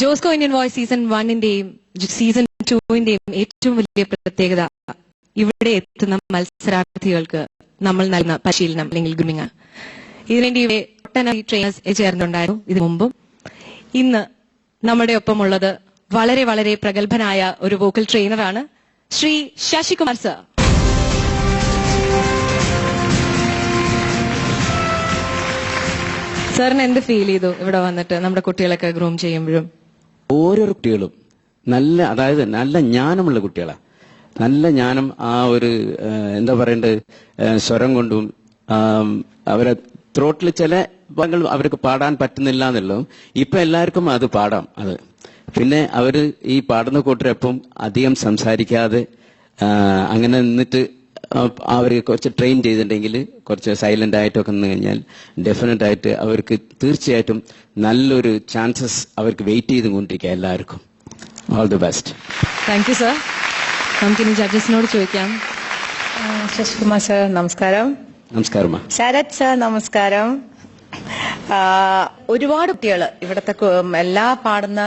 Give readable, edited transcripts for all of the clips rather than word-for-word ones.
Josco Indian voice season 1-ന്റെയും season 2-ന്റെയും ഏറ്റവും വലിയ പ്രത്യേകത ഇവിടെ എത്തുന്ന മത്സരാർത്ഥികൾക്ക് നമ്മൾ നൽകുന്ന പരിശീലനം അല്ലെങ്കിൽ ഗ്രൂമിംഗ്. ഇതിനുവേണ്ടി ഇവിടെ ഒട്ടനവധി ട്രെയിനേഴ്സ് ചേർന്നിട്ടുണ്ടായിരുന്നു ഇതിനു മുമ്പും. ഇന്ന് നമ്മുടെ ഒപ്പമുള്ളത് വളരെ വളരെ പ്രഗത്ഭനായ ഒരു വോക്കൽ ട്രെയിനറാണ് ശ്രീ ശശികുമാർ സർ. സാറിന് എന്ത് ഫീൽ ചെയ്തു ഇവിടെ വന്നിട്ട് നമ്മുടെ കുട്ടികളൊക്കെ ഗ്രൂം ചെയ്യുമ്പോഴും? ഓരോ കുട്ടികളും നല്ല ജ്ഞാനമുള്ള കുട്ടികളാണ്. നല്ല ജ്ഞാനം, ആ ഒരു എന്താ പറയേണ്ടത്, സ്വരം കൊണ്ടും അവരെ ത്രോട്ടിൽ ചില ഭാഗങ്ങൾ അവർക്ക് പാടാൻ പറ്റുന്നില്ല എന്നുള്ളതും ഇപ്പൊ എല്ലാവർക്കും അത് പാടാം. അത് പിന്നെ അവര് ഈ പാടുന്ന കൂട്ടരെപ്പം അധികം സംസാരിക്കാതെ അങ്ങനെ നിന്നിട്ട് അവർ കുറച്ച് ട്രെയിൻ ചെയ്തിട്ടുണ്ടെങ്കിൽ, കുറച്ച് സൈലന്റ് ആയിട്ടൊക്കെ നിന്ന് കഴിഞ്ഞാൽ ഡെഫിനറ്റ് ആയിട്ട് അവർക്ക് തീർച്ചയായിട്ടും നല്ലൊരു ചാൻസസ് അവർക്ക് വെയിറ്റ് ചെയ്തുകൊണ്ടിരിക്കുക. എല്ലാവർക്കും all the best. Thank you sir. നമുക്കിനി ജഡ്ജസിനോട് ചോദിക്കാം. ശശികുമാർ സർ നമസ്കാരം. നമസ്കാരം. ശരത് സർ നമസ്കാരം. ഒരുപാട് കുട്ടികൾ ഇവിടുത്തെ എല്ലാ പാടുന്ന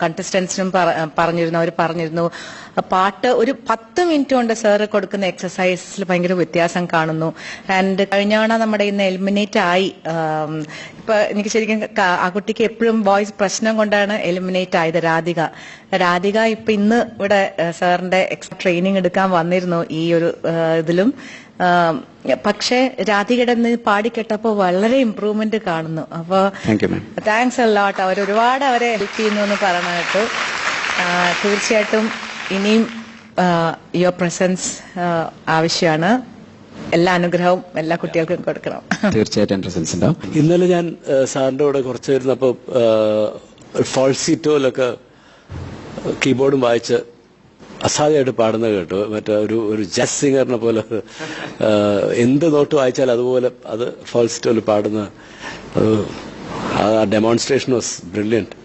കണ്ടസ്റ്റൻസിനും പറഞ്ഞിരുന്നു പാട്ട് ഒരു 10 മിനിറ്റ് കൊണ്ട് സാറ് കൊടുക്കുന്ന എക്സസൈസിൽ ഭയങ്കര വ്യത്യാസം കാണുന്നു. ആൻഡ് കഴിഞ്ഞ തവണ നമ്മുടെ ഇന്ന് എലിമിനേറ്റ് ആയി. ഇപ്പൊ എനിക്ക് ശരിക്കും ആ കുട്ടിക്ക് എപ്പോഴും വോയിസ് പ്രശ്നം കൊണ്ടാണ് എലിമിനേറ്റ് ആയത്. രാധിക ഇപ്പൊ ഇന്ന് ഇവിടെ സാറിന്റെ എക്സ്ട്രാ ട്രെയിനിങ് എടുക്കാൻ വന്നിരുന്നു ഈ ഒരു ഇതിലും. പക്ഷെ രാധികയുടെ പാടിക്കെട്ടപ്പോ വളരെ ഇമ്പ്രൂവ്മെന്റ് കാണുന്നു. അപ്പൊ താങ്ക്സ് എ ലോട്ട്. ഒരുപാട് അവരെ ഹെൽപ്പ് ചെയ്യുന്നു എന്ന് പറഞ്ഞു കേട്ടു. തീർച്ചയായിട്ടും ഇനിയും യുവർ പ്രസൻസ് ആവശ്യമാണ്. എല്ലാ അനുഗ്രഹവും എല്ലാ കുട്ടികൾക്കും കൊടുക്കണം. തീർച്ചയായിട്ടും പ്രസൻസ് ഉണ്ടാവും. ഇന്നലെ ഞാൻ സാറിന്റെ കൂടെ കുറച്ച് ഇരുന്നപ്പോ ഫോൾസിറ്റോയിലൊക്കെ കീബോർഡും വായിച്ച് അസാധ്യമായിട്ട് പാടുന്നത് കേട്ടു. മറ്റേ ഒരു ജാസ് സിംഗറിനെ പോലെ എന്ത് നോട്ട് വായിച്ചാൽ അതുപോലെ അത് ഫോൾസിറ്റോയിൽ പാടുന്ന ഡെമോൺസ്ട്രേഷൻ വാസ് ബ്രില്യന്റ്.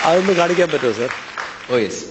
അതൊന്ന് കാണിക്കാൻ പറ്റുമോ സർ? ഓ യെസ്.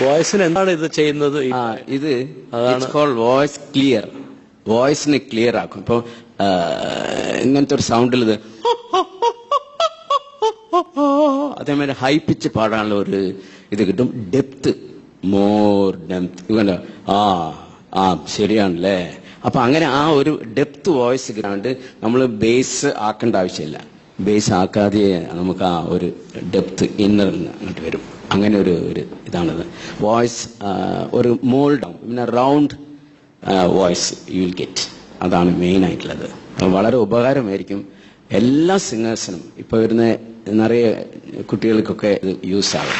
വോയിസിന് എന്താണ് ഇത് ചെയ്യുന്നത്? ഇത് വോയിസ് ക്ലിയർ, വോയിസിന് ക്ലിയർ ആക്കും. ഇപ്പൊ ഇങ്ങനത്തെ ഒരു സൗണ്ടിൽ ഇത് അതേമാതിരി ഹൈ പിച്ച് പാടാനുള്ള ഒരു ഇത് കിട്ടും. Depth, more depth. ഇങ്ങനെ ശരിയാണല്ലേ. അപ്പൊ അങ്ങനെ ആ ഒരു ഡെപ്ത് വോയിസ് കിട്ടാണ്ട് നമ്മൾ ബേസ് ആക്കേണ്ട ആവശ്യമില്ല. ബേസ് ആക്കാതെ നമുക്ക് ആ ഒരു ഡെപ്ത് ഇന്നറിൽ അങ്ങോട്ട് വരും. അങ്ങനെ ഒരു ഇതാണത്. വോയിസ് ഒരു മോൾഡ് ആവും, പിന്നെ round voice you will get. അതാണ് മെയിൻ ആയിട്ടുള്ളത്. വളരെ ഉപകാരമായിരിക്കും എല്ലാ സിംഗേഴ്സിനും ഇപ്പൊ വരുന്ന നിറയെ കുട്ടികൾക്കൊക്കെ ഇത് യൂസ് ആകും.